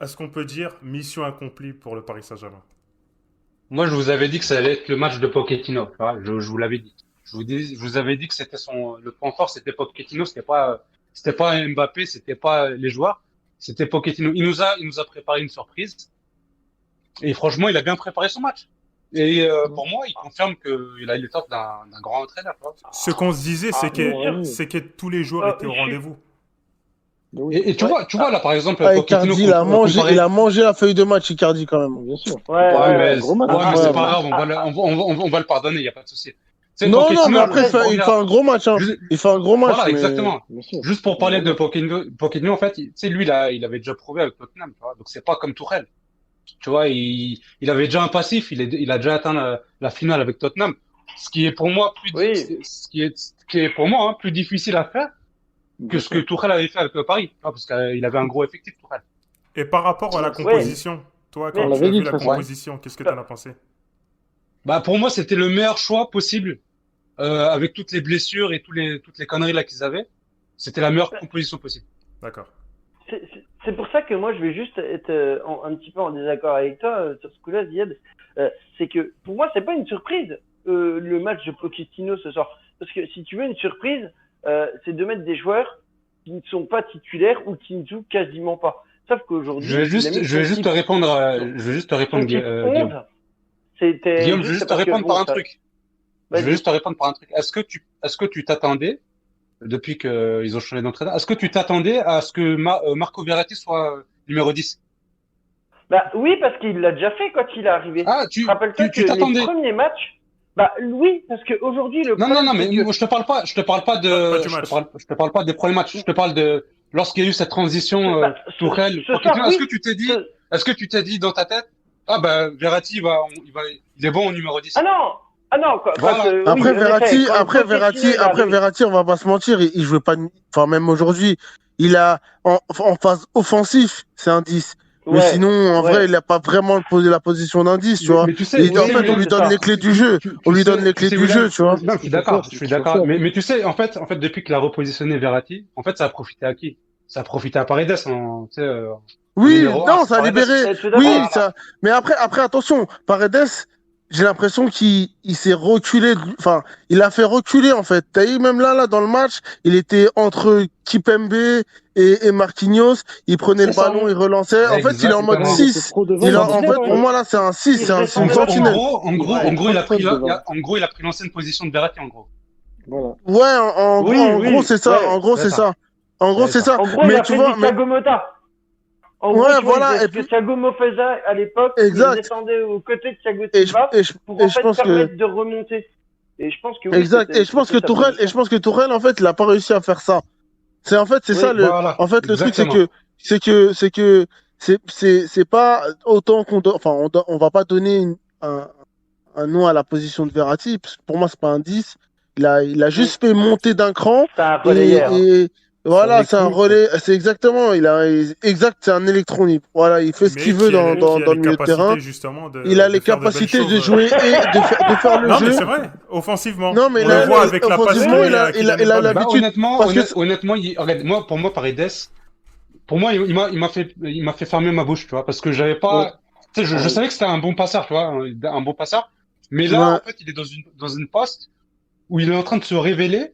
est-ce qu'on peut dire mission accomplie pour le Paris Saint-Germain? Moi, je vous avais dit que ça allait être le match de Pochettino. Tu vois, je vous l'avais dit. Je vous avais dit que c'était le point fort, c'était Pochettino, c'était pas Mbappé, c'était pas les joueurs, c'était Pochettino. Il nous a préparé une surprise. Et franchement, il a bien préparé son match. Et pour moi, il confirme qu'il a eu le top d'un grand entraîneur. Tu vois. Ce qu'on se disait, Ah, bien sûr. c'est que tous les joueurs étaient Je au suis. rendez-vous. Oui. Et Ouais. tu vois là, par exemple, Ah, Pochettino Icardi, il comparé. a mangé la feuille de match, Icardi, quand même. Bien sûr. Ouais, Bah, mais, gros match. ouais, mais c'est pas Incroyable. grave, on va le pardonner, il y a pas de souci. Tu sais, Non, non, mais Pochettino, après, Après, il fait un gros match, hein. juste- Il fait un gros match, voilà, mais... exactement. bien sûr. Juste pour Un parler gros de match. Pochettino, en fait, tu sais, lui, il avait déjà prouvé avec Tottenham, tu vois. Donc c'est pas comme Tourelle. Tu vois, il avait déjà un passif, il a déjà atteint la finale avec Tottenham. Ce qui est pour moi Oui, ce qui est pour moi, hein, plus difficile à faire que bien ce que sûr. Tourelle avait fait avec le Paris. Tu vois, parce qu'il avait un gros effectif, Tourelle. Et par rapport à la Oui, composition, toi, on quand l'avait tu as dit vu de la toute façon. Ouais. composition, qu'est-ce que tu en Bah, as pensé? Bah, pour moi, c'était le meilleur choix possible, avec toutes les blessures et toutes les conneries là qu'ils avaient. C'était la meilleure composition possible. D'accord. c'est pour ça que moi je vais juste être un petit peu en désaccord avec toi sur ce coup-là, Ziad. C'est que pour moi c'est pas une surprise le match de Pochettino ce soir. Parce que si tu veux une surprise, c'est de mettre des joueurs qui ne sont pas titulaires ou qui ne jouent quasiment pas. Sauf qu'aujourd'hui, il a mis Je vais son juste te type, répondre, son, je vais juste te son répondre, type Guillaume. 11. C'était Guillaume, je vais juste juste te parce que répondre par bon, un ça. truc. Je vais Vas-y. juste te répondre par un truc. Est-ce que tu t'attendais, depuis qu'ils ont changé d'entraîneur, est-ce que tu t'attendais à ce que Marco Verratti soit numéro 10? Bah oui, parce qu'il l'a déjà fait quand il est arrivé. Ah, Rappelle-toi que tu les t'attendais. premiers matchs, bah oui, parce qu'aujourd'hui le Non, problème mais c'est que moi, je te parle pas Pas du match. je te parle pas des premiers matchs. Je te parle de lorsqu'il y a eu cette transition bah, Tourelle, ce soir Pochettino. oui. Ce... Est-ce que tu t'es dit dans ta tête, ah ben Verratti il est bon au numéro Ah 10. non, ah non, Voilà. oui, en effet, quand Pochettino il est Après arrivé. Verratti, on va pas se mentir, il jouait pas, enfin, même aujourd'hui, il a, en phase offensif, c'est un 10. Mais Ouais, sinon, en vrai, ouais. il a pas vraiment posé la position d'un 10, tu vois. Mais tu sais, Et tu en sais, fait, on Oui, William, lui c'est donne les ça. clés du jeu. On lui donne les tu clés sais, du jeu, William, tu vois. non, je Il faut faire ce suis qu'il faut d'accord. faire. Mais tu sais, en fait, depuis qu'il a repositionné Verratti, en fait, ça a profité à qui? Ça a profité à Paredes, tu sais, en Oui, numéro un. non, C'est ça a Paredes. libéré. Tout à Oui, fait. Voilà. ça. Mais après, attention, Paredes, j'ai l'impression il s'est reculé. Enfin, il a fait reculer en fait. T'as vu même là, dans le match, il était entre Kipembe et Marquinhos. Il prenait le C'est ça. ballon, il relançait. En fait, il est en mode Ouais, Exactement. il était 6. trop devant, Il il a, se en disait fait, pour que moi là, c'est un 6, il c'est une redescendait pas trop. sentinelle. Il faisait trop de fautes devant. En gros, il a pris l'ancienne position de Verratti, en gros. Voilà. Ouais, Oui, en gros, oui, c'est ça. En ouais. gros, C'est c'est ça. ça. En gros, C'est c'est ça. ça. En gros, il Mais a tu fait du vois, mais Thiago Motta. En gros, ouais, tu vois, il voilà. faisait Et ce que puis, Thiago Motta faisait à l'époque, il exact. redescendait aux côtés de Thiago Et je, Silva et je, pour et en je fait pense que permettre de remonter. Et je pense que oui, exact. Et c'était sa Je position. pense que Tourelle, en fait, il a pas réussi à faire ça. C'est en fait, c'est ça Oui, Voilà. en fait, le truc, Exactement. c'est pas autant enfin, on va pas donner un nom à la position de Verratti, parce que pour moi, c'est pas un 10. Il a mm. juste fait monter d'un cran C'est un relayeur. Hein. et C'est voilà, c'est un électronique, quoi. relais, c'est exactement, exact, c'est un électronique. Voilà, il fait ce qu'il Mais veut qui a dans les le milieu de terrain. capacités justement Il a de les faire de belles capacités de choses. jouer et de faire le Non, mais jeu. c'est vrai, offensivement. Non, mais On le là, voit avec la passe offensivement, clé à Kylian il a Mbappé. Bah, l'habitude. Parce que, honnêtement, regarde, pour moi, Paredes, pour moi, il m'a fait fermer ma bouche, tu vois, parce que j'avais Mm. pas, tu sais, je Oui. savais que c'était un bon passeur, tu vois, un bon passeur. Mais là, en ouais. fait, il est dans une poste où il est en train de se révéler,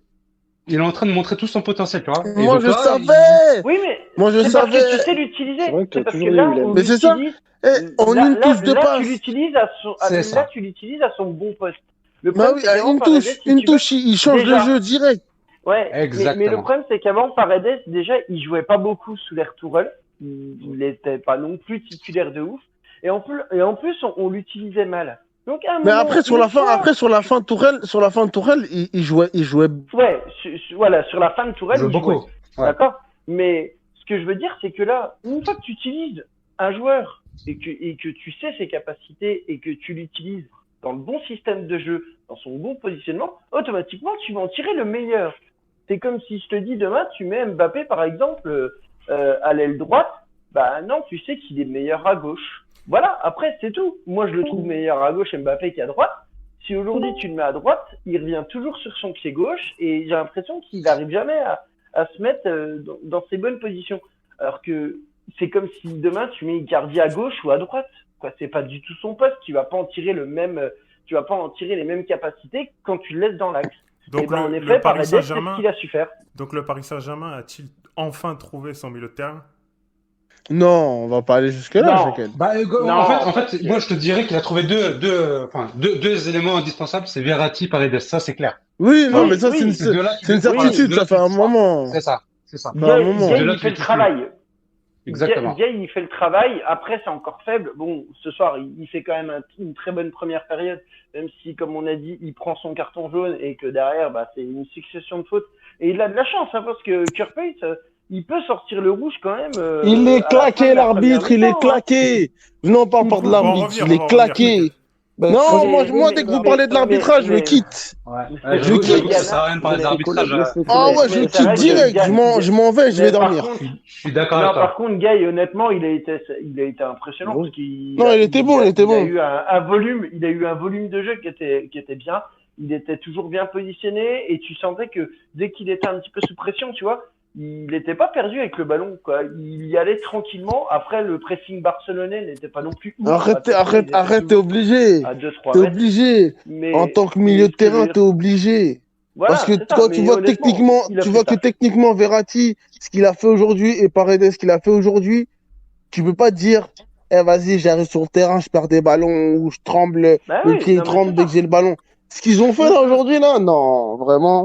il est en train de montrer tout son potentiel, tu vois. Et Moi, donc je là, savais! Oui, mais Moi, je c'est parce que tu savais! sais l'utiliser. C'est vrai que tu C'est as parce que toujours eu là, on l'aime. Mais c'est ça! l'utilise. En une touche de Là, passe! c'est là, ça. tu l'utilises à son bon poste. Le Bah problème, oui, c'est à qu'avant, Paredes, si une tu veux, touche, il change le déjà, jeu direct. ouais, mais le Exactement. problème, c'est qu'avant, Paredes, déjà, il jouait pas beaucoup sous l'air Tourelle. Il était pas non plus titulaire de ouf. Et en plus, on l'utilisait mal. Donc, à un Mais moment, une fois, sur la fin de Tourelle, il jouait. ouais, voilà, sur la fin de Il Tourelle, joue il jouait. beaucoup. Ouais. D'accord? Mais ce que je veux dire, c'est que là, une fois que tu utilises un joueur et que tu sais ses capacités et que tu l'utilises dans le bon système de jeu, dans son bon positionnement, automatiquement, tu vas en tirer le meilleur. C'est comme si je te dis demain, tu mets Mbappé, par exemple, à l'aile droite, bah non, tu sais qu'il est meilleur à gauche. Voilà, après, c'est tout. Moi, je le trouve meilleur à gauche, Mbappé, qu'à droite. Si aujourd'hui tu le mets à droite, il revient toujours sur son pied gauche et j'ai l'impression qu'il n'arrive jamais à se mettre dans ses bonnes positions. Alors que c'est comme si demain tu mets Icardi à gauche ou à droite. Quoi, c'est pas du tout son poste. Tu vas pas en tirer les mêmes capacités quand tu le laisses dans l'axe. Donc, Et ben, en le effet, Paris Paredes, c'est ce Saint-Germain, qu'il a su faire. donc le Paris Saint-Germain a-t-il enfin trouvé son milieu de terrain? Non, on va pas aller jusque-là, Non. Jekyll. Non, en fait, moi, je te dirais qu'il a trouvé deux éléments indispensables, c'est Verratti, Paredes, ça, c'est clair. Oui, non, Oui, mais ça, oui. c'est une C'est certitude, oui, ça fait un moment. C'est ça, c'est ça. Bah, un moment. Gay, De là, il fait tu le travail. Exactement. Gay, il fait le travail. Après, c'est encore faible. Bon, ce soir, il fait quand même une très bonne première période, même si, comme on a dit, il prend son carton jaune et que derrière, bah, c'est une succession de fautes. Et il a de la chance, hein, parce que Kurpeis, il peut sortir le rouge quand même. Il est à la fin claqué, de la l'arbitre, première il est mi-temps, hein. claqué. Non, on parle pas de On va en l'arbitre, revenir, il est on va en revenir, claqué. t'inquiète. Non, Mais- moi, dès que vous parlez de l'arbitrage, je me mais- quitte. Ouais. Mais- J'avoue mais- que ça sert à rien de parler d'arbitrage. Ah ouais, mais je c'est quitte vrai que direct, Gay- je m'en vais, je vais mais par dormir. contre- Je suis d'accord Non, avec toi. par contre, Guy, honnêtement, il a été impressionnant Oui. parce qu'il Non, il était bon, il était a bon. eu un volume, il a eu un volume de jeu qui était bien. Il était toujours bien positionné et tu sentais que dès qu'il était un petit peu sous pression, tu vois, il n'était pas perdu avec le ballon, quoi. Il y allait tranquillement. Après, le pressing barcelonais n'était pas non plus ouf. Arrête, t'es obligé. À 2-3 T'es mètres. obligé. Mais, En tant que milieu de mais ce que je veux terrain, dire- t'es obligé. Voilà, Parce que c'est ça, quand mais tu vois honnêtement, techniquement, il a tu fait vois que ça. techniquement Verratti, ce qu'il a fait aujourd'hui et Paredes, ce qu'il a fait aujourd'hui, tu peux pas te dire, eh vas-y, j'arrive sur le terrain, je perds des ballons ou je tremble, Bah le oui, pied il non, mais tremble c'est dès ça. que j'ai le ballon. Ce qu'ils ont fait là aujourd'hui là, non, vraiment.